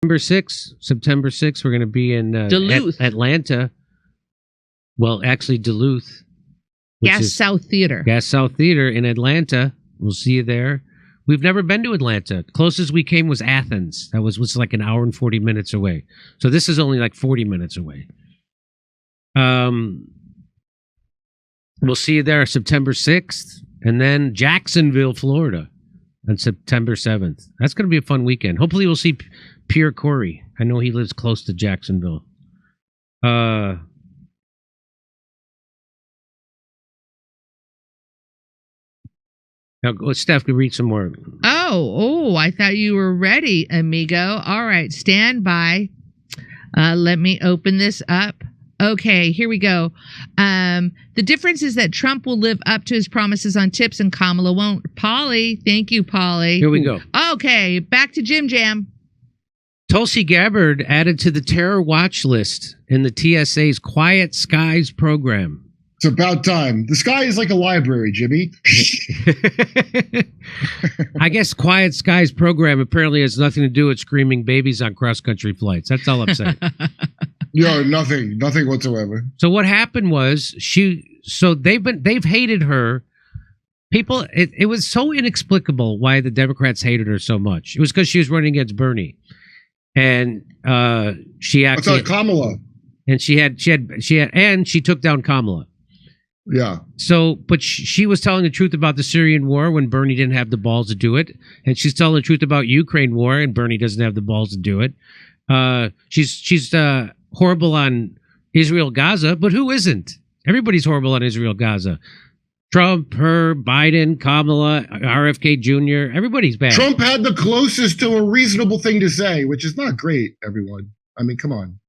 September 6th, we're going to be in Duluth, Atlanta. Well, actually, Duluth. Gas South Theater in Atlanta. We'll see you there. We've never been to Atlanta. Closest we came was Athens. That was like an hour and 40 minutes away. So this is only like 40 minutes away. We'll see you there September 6th, and then Jacksonville, Florida, on September 7th. That's going to be a fun weekend. Hopefully we'll see Pierre Corey. I know he lives close to Jacksonville. Now, Steph, can read some more. Oh, I thought you were ready, amigo. All right, stand by. Let me open this up. Okay, here we go. The difference is that Trump will live up to his promises on tips and Kamala won't. Polly, thank you, Polly. Here we go. Okay, back to Jim Jam. Tulsi Gabbard added to the terror watch list in the TSA's Quiet Skies program. It's about time. The sky is like a library, Jimmy. I guess Quiet Skies program apparently has nothing to do with screaming babies on cross-country flights. That's all I'm saying. No, nothing whatsoever. So what happened was they've hated her. People, it was so inexplicable why the Democrats hated her so much. It was because she was running against Bernie, and she actually Kamala, and she took down Kamala. Yeah. So, but she was telling the truth about the Syrian war when Bernie didn't have the balls to do it, and she's telling the truth about Ukraine war, and Bernie doesn't have the balls to do it. She's horrible on Israel Gaza, but who isn't? Everybody's horrible on Israel Gaza. Trump, her, Biden, Kamala, RFK Jr. Everybody's bad. Trump had the closest to a reasonable thing to say, which is not great. Everyone, I mean, come on.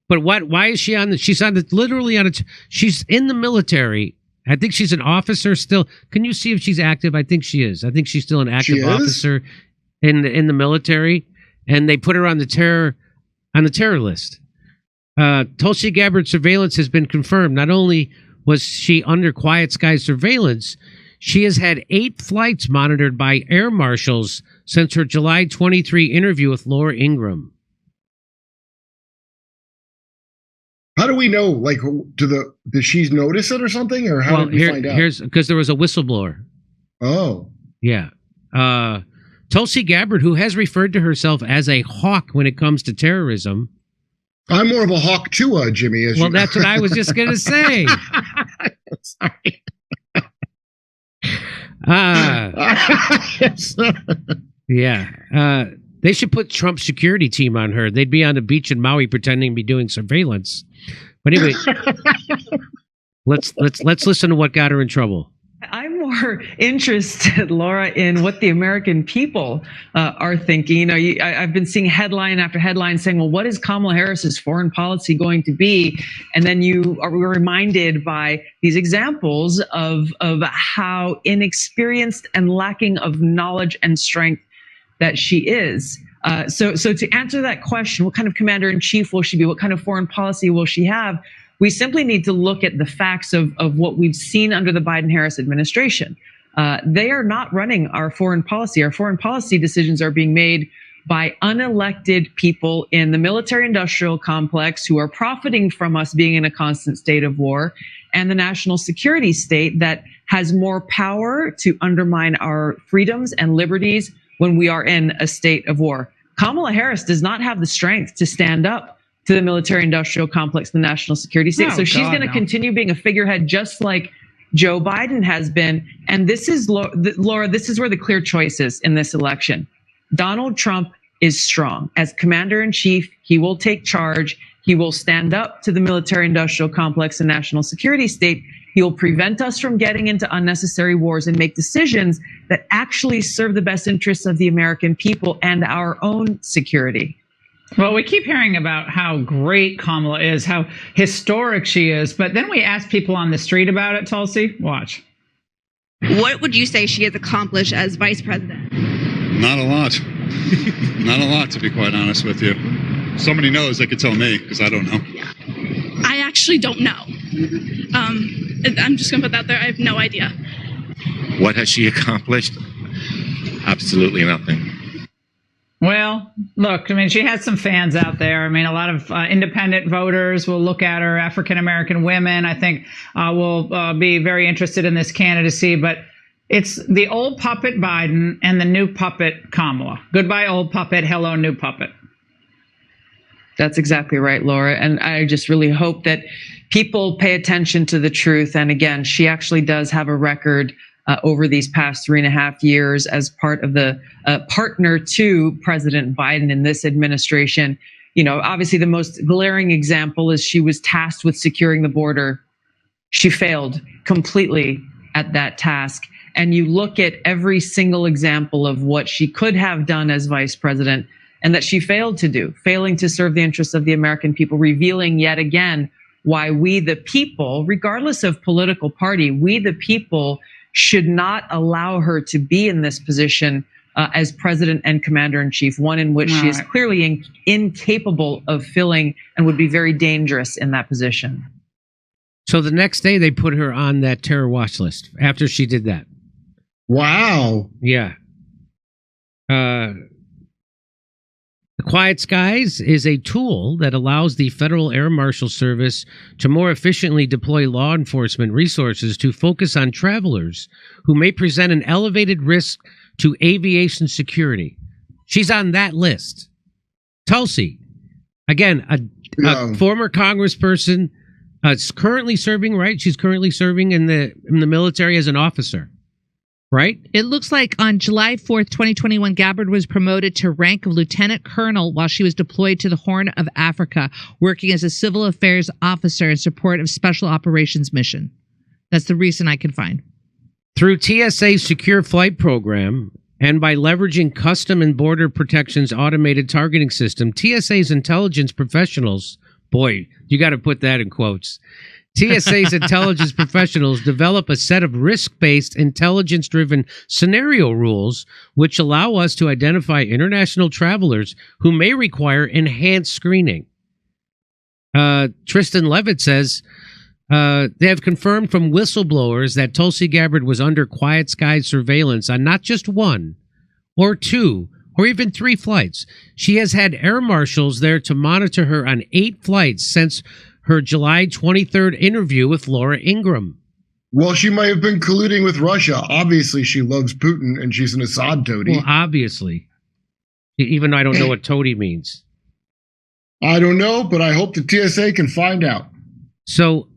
But why is she on the? She's on the literally on it. She's in the military. I think she's an officer still. Can you see if she's active? I think she is. I think she's still an active officer in the military, and they put her on the terror list. Tulsi Gabbard's surveillance has been confirmed. Not only was she under Quiet Sky surveillance, she has had 8 flights monitored by air marshals since her July 23 interview with Laura Ingraham. How do we know? Like, did she notice it or something, or how did we find out? Here's because there was a whistleblower. Oh, yeah. Tulsi Gabbard, who has referred to herself as a hawk when it comes to terrorism. I'm more of a hawk too, Jimmy. Well, that's what I was just going to say. Sorry. Yeah. They should put Trump's security team on her. They'd be on the beach in Maui pretending to be doing surveillance. But anyway, let's listen to what got her in trouble. I'm more interested, Laura, in what the American people are thinking. You know, I've been seeing headline after headline saying, well, what is Kamala Harris's foreign policy going to be? And then you are reminded by these examples of how inexperienced and lacking of knowledge and strength that she is. So to answer that question, what kind of commander-in-chief will she be? What kind of foreign policy will she have? We simply need to look at the facts of what we've seen under the Biden-Harris administration. They are not running our foreign policy. Our foreign policy decisions are being made by unelected people in the military-industrial complex who are profiting from us being in a constant state of war, and the national security state that has more power to undermine our freedoms and liberties when we are in a state of war. Kamala Harris does not have the strength to stand up to the military-industrial complex, the national security state. So she's going to continue being a figurehead just like Joe Biden has been. And this is, Laura, this is where the clear choice is in this election. Donald Trump is strong. As commander-in-chief, he will take charge. He will stand up to the military-industrial complex and national security state. He will prevent us from getting into unnecessary wars and make decisions that actually serve the best interests of the American people and our own security. Well, we keep hearing about how great Kamala is, how historic she is, but then we ask people on the street about it, Tulsi. Watch. What would you say she has accomplished as vice president? Not a lot. Not a lot, to be quite honest with you. Somebody knows, they could tell me, because I don't know. I actually don't know. I'm just going to put that there. I have no idea. What has she accomplished? Absolutely nothing. Well, look, I mean, she has some fans out there. I mean, a lot of independent voters will look at her. African-American women, I think, will be very interested in this candidacy. But it's the old puppet Biden and the new puppet Kamala. Goodbye, old puppet. Hello, new puppet. That's exactly right, Laura. And I just really hope that people pay attention to the truth. And again, she actually does have a record over these past 3.5 years as part of the partner to President Biden in this administration. You know, obviously the most glaring example is she was tasked with securing the border. She failed completely at that task. And you look at every single example of what she could have done as vice president and that she failed to do, failing to serve the interests of the American people, revealing yet again why we, the people, regardless of political party, we, the people, should not allow her to be in this position as president and commander-in-chief, one in which she is clearly incapable of filling and would be very dangerous in that position. So the next day they put her on that terror watch list after she did that. Wow. Yeah. The Quiet Skies is a tool that allows the Federal Air Marshal Service to more efficiently deploy law enforcement resources to focus on travelers who may present an elevated risk to aviation security. She's on that list. Tulsi, again, a former congressperson, is currently serving, right? She's currently serving in the military as an officer. Right? It looks like on July 4th, 2021, Gabbard was promoted to rank of lieutenant colonel while she was deployed to the Horn of Africa, working as a civil affairs officer in support of special operations mission. That's the reason I can find. Through TSA's secure flight program and by leveraging Custom and Border Protection's automated targeting system, TSA's intelligence professionals, boy, you got to put that in quotes, TSA's intelligence professionals develop a set of risk-based, intelligence-driven scenario rules which allow us to identify international travelers who may require enhanced screening. Tristan Levitt says, they have confirmed from whistleblowers that Tulsi Gabbard was under Quiet Skies surveillance on not just one or two or even 3 flights. She has had air marshals there to monitor her on 8 flights since her July 23rd interview with Laura Ingraham. Well, she might have been colluding with Russia. Obviously, she loves Putin, and she's an Assad toady. Well, obviously. Even though I don't know what toady means. I don't know, but I hope the TSA can find out. So,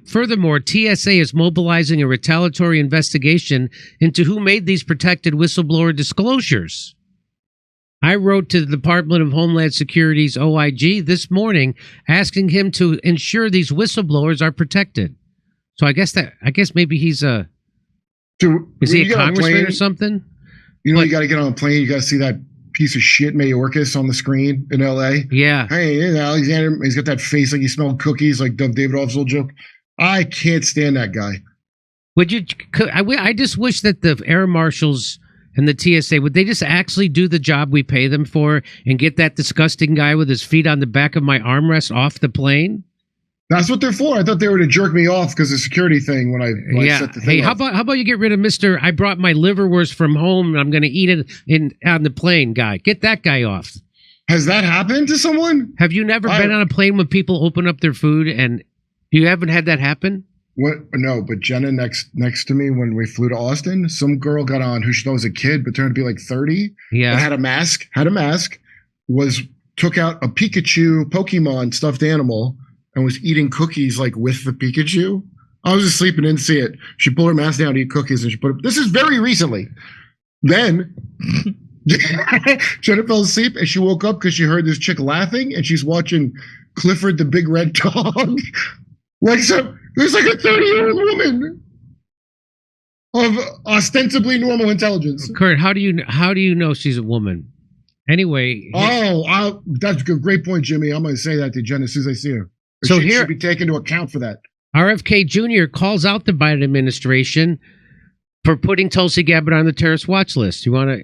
furthermore, TSA is mobilizing a retaliatory investigation into who made these protected whistleblower disclosures. I wrote to the Department of Homeland Security's OIG this morning asking him to ensure these whistleblowers are protected. So I guess maybe he's is he a congressman or something? You know, you got to get on a plane. You got to see that piece of shit Mayorkas on the screen in L.A. Yeah. Hey, Alexander, he's got that face like he smelled cookies, like Doug Davidoff's old joke. I can't stand that guy. Would you? I just wish that the air marshals and the TSA, would they just actually do the job we pay them for and get that disgusting guy with his feet on the back of my armrest off the plane? That's what they're for. I thought they were to jerk me off because of the security thing when I set the thing Hey, off. how about you get rid of Mr. I brought my liverwurst from home and I'm going to eat it on the plane guy. Get that guy off. Has that happened to someone? Have you never been on a plane when people open up their food and you haven't had that happen? What? No, but Jenna next to me when we flew to Austin, some girl got on who she thought was a kid but turned to be like 30. Yeah. Had a mask, took out a Pikachu Pokemon stuffed animal and was eating cookies like with the Pikachu. I was asleep and didn't see it. She pulled her mask down to eat cookies and she put it. This is very recently. Then Jenna fell asleep and she woke up because she heard this chick laughing and she's watching Clifford the Big Red Dog. There's like a 30-year-old woman of ostensibly normal intelligence. Kurt, how do you know she's a woman? Anyway. That's a great point, Jimmy. I'm going to say that to Jen as soon as I see her. So she here should be taken into account for that. RFK Jr. calls out the Biden administration for putting Tulsi Gabbard on the terrorist watch list. You want to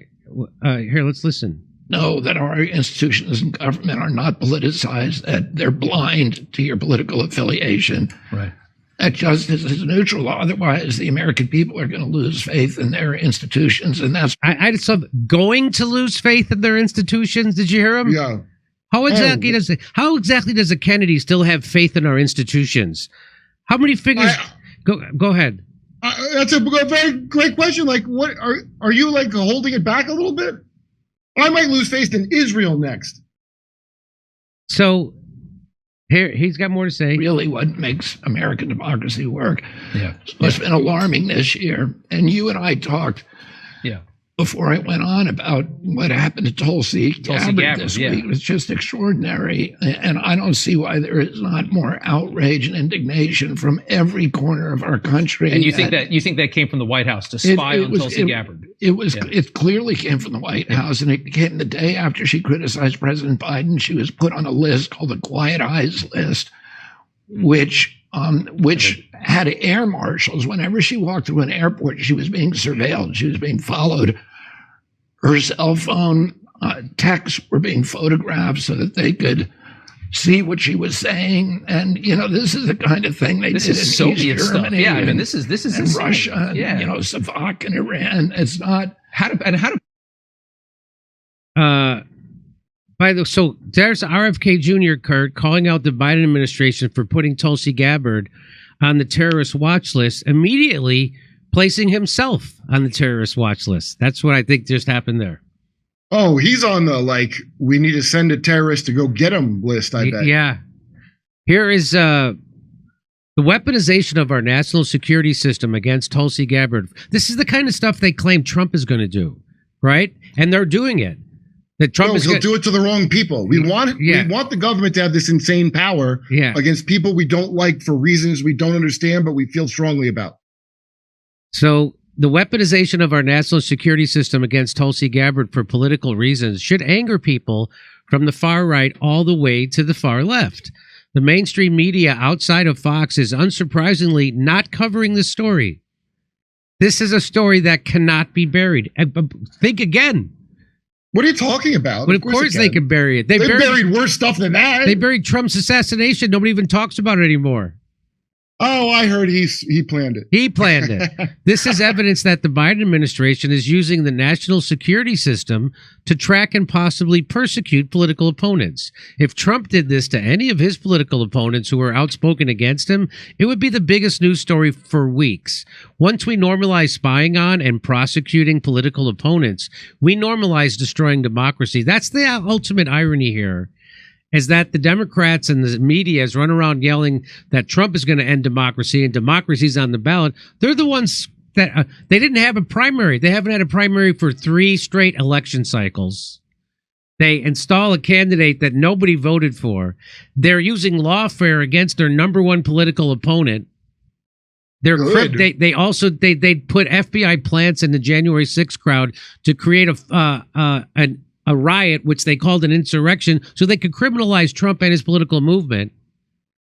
here? Let's listen. Know that our institutions and government are not politicized, that they're blind to your political affiliation. Right. that justice is neutral. Otherwise, the American people are going to lose faith in their institutions, and that's I just love going to lose faith in their institutions. Did you hear him? Yeah. How exactly does a Kennedy still have faith in our institutions? How many figures? Go ahead. That's a very great question. Like, what are you like holding it back a little bit? I might lose faith in Israel next. So here he's got more to say. really what makes American democracy work. It's been alarming this year. And you and I talked before I went on about what happened to Tulsi Gabbard this week. It was just extraordinary. And I don't see why there is not more outrage and indignation from every corner of our country. And you think that came from the White House to spy on Tulsi Gabbard? It clearly came from the White House, and it came the day after she criticized President Biden. She was put on a list called the Quiet Eyes list, which had air marshals. Whenever she walked through an airport, she was being surveilled. She was being followed. Her cell phone texts were being photographed so that they could see what she was saying. And this is the kind of thing they did in Soviet East Germany. Stuff. Yeah, I mean, this is and Russia, and, Savak and Iran. It's not So there's RFK Jr. Kurt calling out the Biden administration for putting Tulsi Gabbard on the terrorist watch list, immediately placing himself on the terrorist watch list. That's what I think just happened there. Oh, he's on the we need to send a terrorist to go get him list, I bet. Yeah. Here is the weaponization of our national security system against Tulsi Gabbard. This is the kind of stuff they claim Trump is going to do, right? And they're doing it. That Trump he'll do it to the wrong people. We want the government to have this insane power against people we don't like for reasons we don't understand, but we feel strongly about. So the weaponization of our national security system against Tulsi Gabbard for political reasons should anger people from the far right all the way to the far left. The mainstream media outside of Fox is unsurprisingly not covering this story. This is a story that cannot be buried. Think again. What are you talking about? But of course they can bury it. They buried worse stuff than that. They buried Trump's assassination. Nobody even talks about it anymore. Oh, I heard he planned it. He planned it. This is evidence that the Biden administration is using the national security system to track and possibly persecute political opponents. If Trump did this to any of his political opponents who were outspoken against him, it would be the biggest news story for weeks. Once we normalize spying on and prosecuting political opponents, we normalize destroying democracy. That's the ultimate irony here. Is that the Democrats and the media has run around yelling that Trump is going to end democracy and democracy's on the ballot. They're the ones that they didn't have a primary. They haven't had a primary for 3 straight election cycles. They install a candidate that nobody voted for. They're using lawfare against their number one political opponent. They put FBI plants in the January 6th crowd to create a riot, which they called an insurrection, so they could criminalize Trump and his political movement.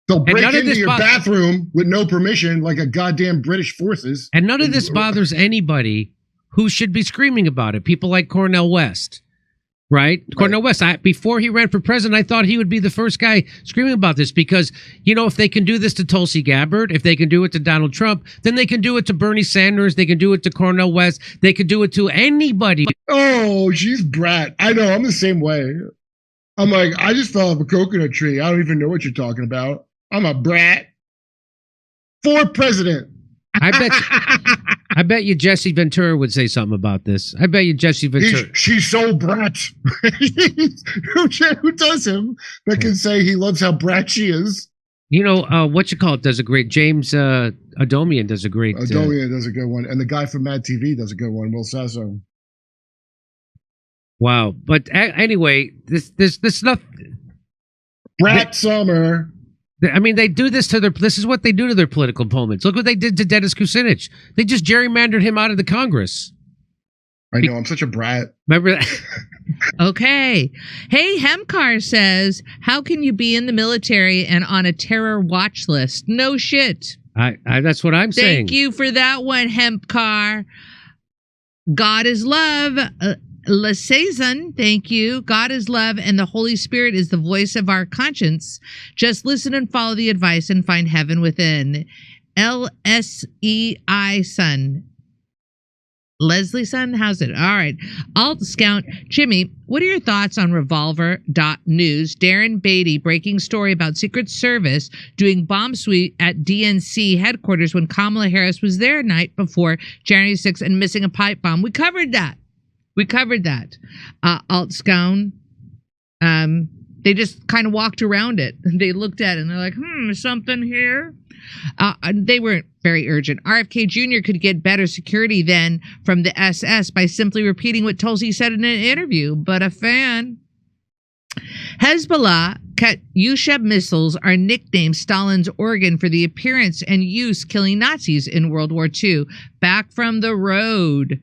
They'll break into your bathroom with no permission, like a goddamn British forces. And none of this bothers anybody who should be screaming about it. People like Cornel West, right? Cornel West, before he ran for president, I thought he would be the first guy screaming about this because, if they can do this to Tulsi Gabbard, if they can do it to Donald Trump, then they can do it to Bernie Sanders, they can do it to Cornel West, they can do it to anybody. Oh, she's brat. I know, I'm the same way. I'm like, I just fell off a coconut tree. I don't even know what you're talking about. I'm a brat. For president. I bet you Jesse Ventura would say something about this. I bet you Jesse Ventura. She's so brat. Who does him that can say he loves how brat she is? Does a great James Adomian does a great. Adomian does a good one, and the guy from Mad TV does a good one. Will Sasso. Wow, but anyway, this stuff. Brat Summer. I mean, they do this to this is what they do to their political opponents. Look what they did to Dennis Kucinich. They just gerrymandered him out of the Congress. I know, I'm such a brat. Remember that? Okay. Hey, Hemcar says, how can you be in the military and on a terror watch list? No shit. That's what I'm saying. Thank you for that one, Hemcar. God is love. Lesazan, thank you. God is love, and the Holy Spirit is the voice of our conscience. Just listen and follow the advice and find heaven within. LSEI son. Leslie son? How's it? All right. Alt Scout Jimmy, what are your thoughts on Revolver.News? Darren Beatty breaking story about Secret Service doing bomb sweep at DNC headquarters when Kamala Harris was there night before January 6th and missing a pipe bomb. We covered that. Alt Scout. They just kind of walked around it. They looked at it and they're like, something here. They weren't very urgent. RFK Jr. could get better security then from the SS by simply repeating what Tulsi said in an interview, but a fan. Hezbollah Katyusha missiles are nicknamed Stalin's organ for the appearance and use killing Nazis in World War II. Back from the road.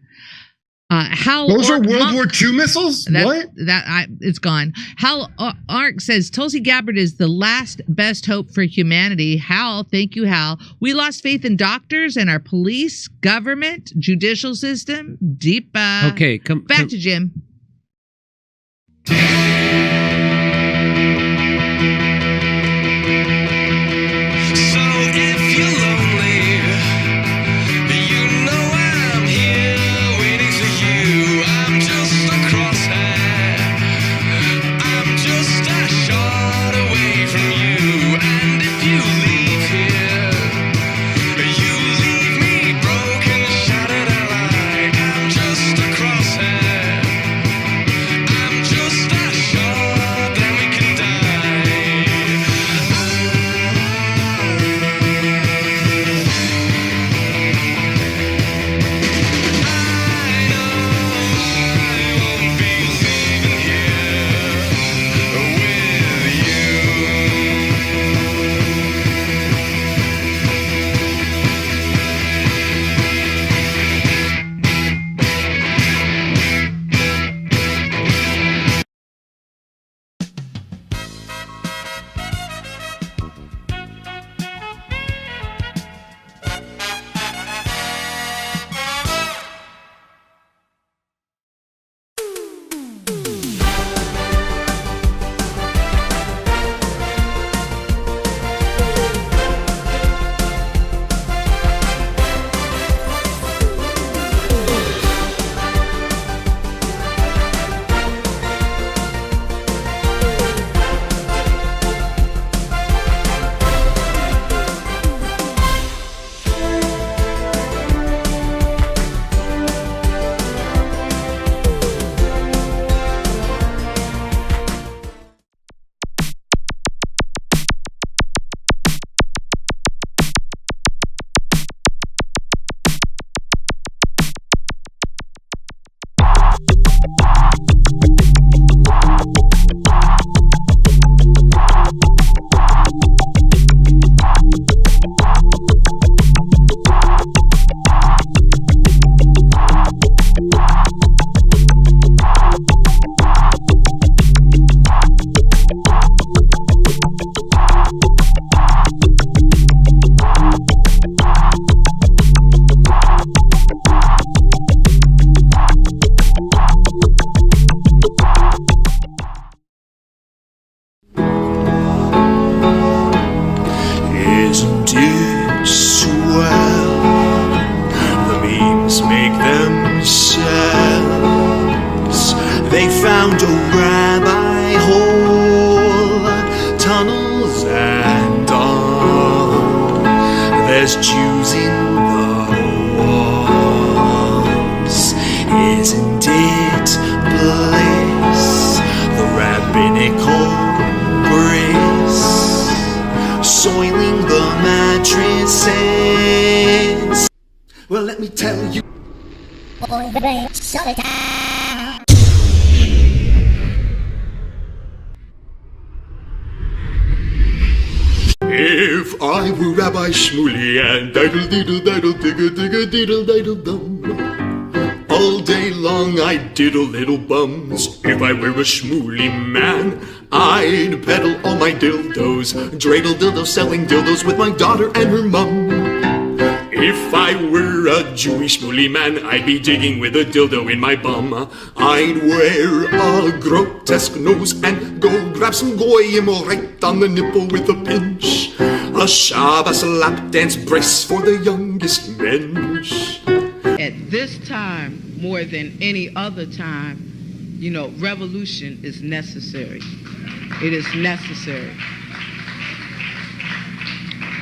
Those are World War II missiles? It's gone. Hal Ark says Tulsi Gabbard is the last best hope for humanity. Hal, thank you, Hal. We lost faith in doctors and our police, government, judicial system. Deepa. Okay, back to Jim. If I were Rabbi Shmuley and diddle-diddle-diddle-digga-digga-diddle-dum, all day long I'd diddle little bums. If I were a Shmuley man, I'd peddle all my dildos, dreidel dildos, selling dildos with my daughter and her mum. If I were a Jewish Shmuley man, I'd be digging with a dildo in my bum. I'd wear a grotesque nose and go grab some goyim right on the nipple with a pinch. A Shabbos lap dance brace for the youngest mensch. At this time, more than any other time, you know, revolution is necessary. It is necessary.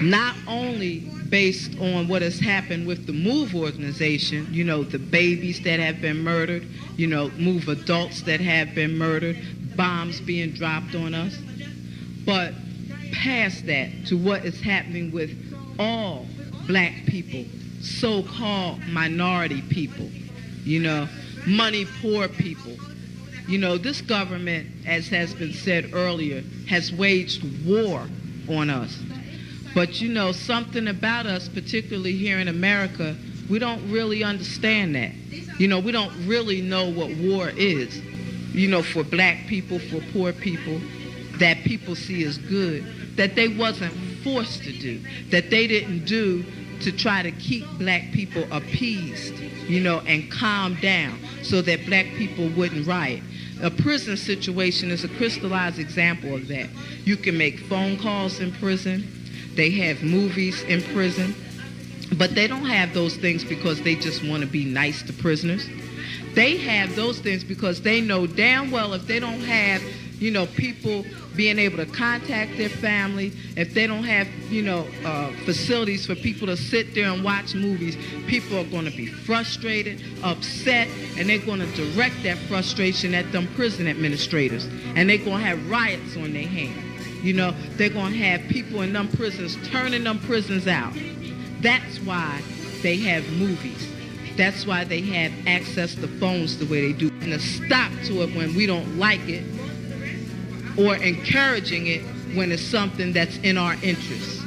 Not only based on what has happened with the MOVE organization, you know, the babies that have been murdered, you know, MOVE adults that have been murdered, bombs being dropped on us, but past that to what is happening with all black people, so-called minority people, you know, money poor people. You know, this government, as has been said earlier, has waged war on us. But, you know, something about us, particularly here in America, we don't really understand that. You know, we don't really know what war is. You know, for black people, for poor people, that people see as good, that they wasn't forced to do, that they didn't do to try to keep black people appeased, you know, and calm down so that black people wouldn't riot. A prison situation is a crystallized example of that. You can make phone calls in prison. They have movies in prison. But they don't have those things because they just want to be nice to prisoners. They have those things because they know damn well if they don't have, you know, people being able to contact their family, if they don't have, you know, facilities for people to sit there and watch movies, people are going to be frustrated, upset, and they're going to direct that frustration at them prison administrators. And they're going to have riots on their hands. You know, they're going to have people in them prisons turning them prisons out. That's why they have movies. That's why they have access to phones the way they do. And a stop to it when we don't like it, or encouraging it when it's something that's in our interest.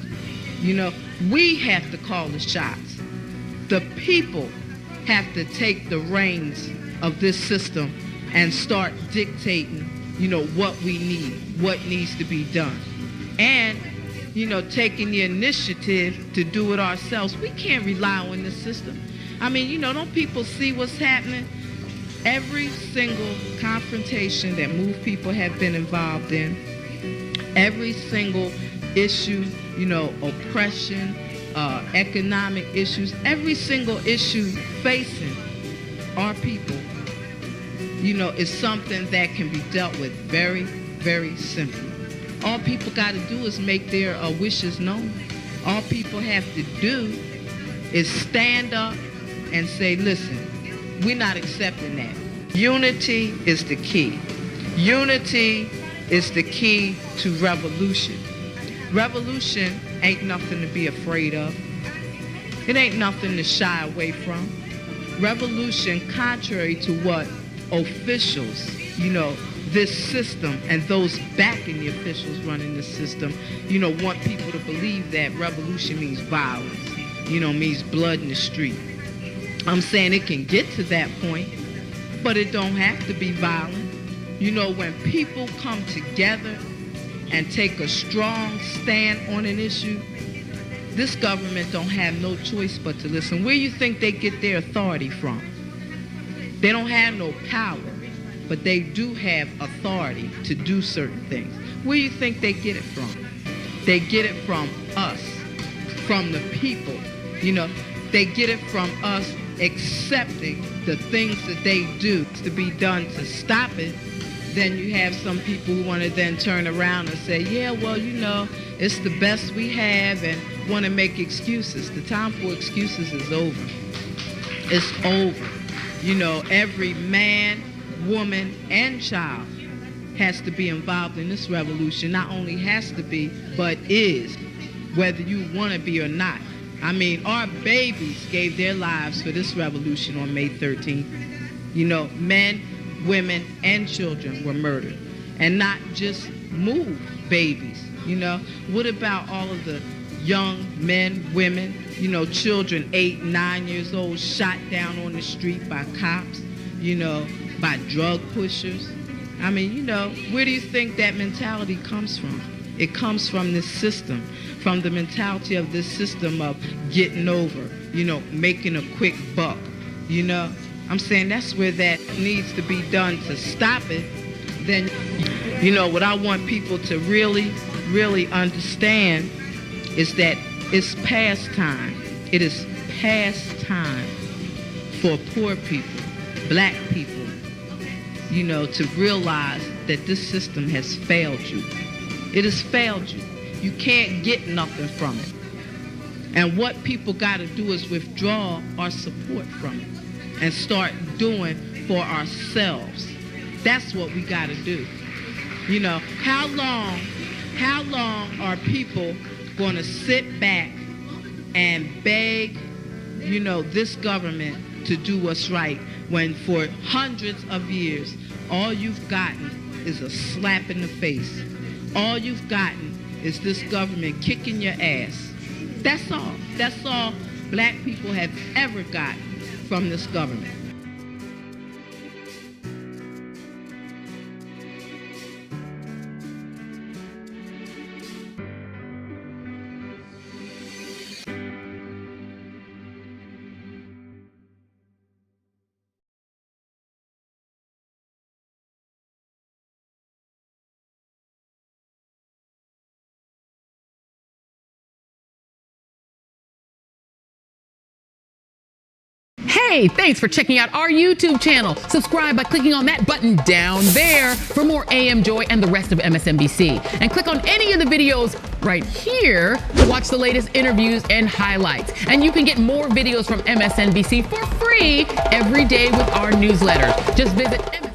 You know, we have to call the shots. The people have to take the reins of this system and start dictating, you know, what we need, what needs to be done. And, you know, taking the initiative to do it ourselves. We can't rely on this system. I mean, you know, don't people see what's happening? Every single confrontation that MOVE people have been involved in, every single issue, you know, oppression, economic issues, every single issue facing our people, you know, is something that can be dealt with very, very simply. All people got to do is make their wishes known. All people have to do is stand up and say, listen, we're not accepting that. Unity is the key. Unity is the key to revolution. Revolution ain't nothing to be afraid of. It ain't nothing to shy away from. Revolution, contrary to what officials, you know, this system and those backing the officials running the system, you know, want people to believe that revolution means violence, you know, means blood in the street. I'm saying it can get to that point, but it don't have to be violent. You know, when people come together and take a strong stand on an issue, this government don't have no choice but to listen. Where you think they get their authority from? They don't have no power, but they do have authority to do certain things. Where you think they get it from? They get it from us, from the people. You know, they get it from us accepting the things that they do to be done to stop it. Then you have some people who want to then turn around and say, yeah, well, you know, it's the best we have, and want to make excuses. The time for excuses is over. It's over. You know, every man, woman, and child has to be involved in this revolution. Not only has to be, but is, whether you want to be or not. I mean, our babies gave their lives for this revolution on May 13th. You know, men, women, and children were murdered. And not just MOVE babies, you know. What about all of the young men, women, you know, children 8, 9 years old shot down on the street by cops, you know, by drug pushers? I mean, you know, where do you think that mentality comes from? It comes from this system, from the mentality of this system of getting over, you know, making a quick buck, you know. I'm saying that's where that needs to be done to stop it. Then, you know, what I want people to really, really understand is that it's past time. It is past time for poor people, black people, you know, to realize that this system has failed you. It has failed you. You can't get nothing from it. And what people got to do is withdraw our support from it and start doing for ourselves. That's what we got to do. You know, how long are people going to sit back and beg, you know, this government to do what's right when for hundreds of years all you've gotten is a slap in the face? All you've gotten is this government kicking your ass. That's all. That's all black people have ever gotten from this government. Hey, thanks for checking out our YouTube channel. Subscribe by clicking on that button down there for more AM Joy and the rest of MSNBC. And click on any of the videos right here to watch the latest interviews and highlights. And you can get more videos from MSNBC for free every day with our newsletter. Just visit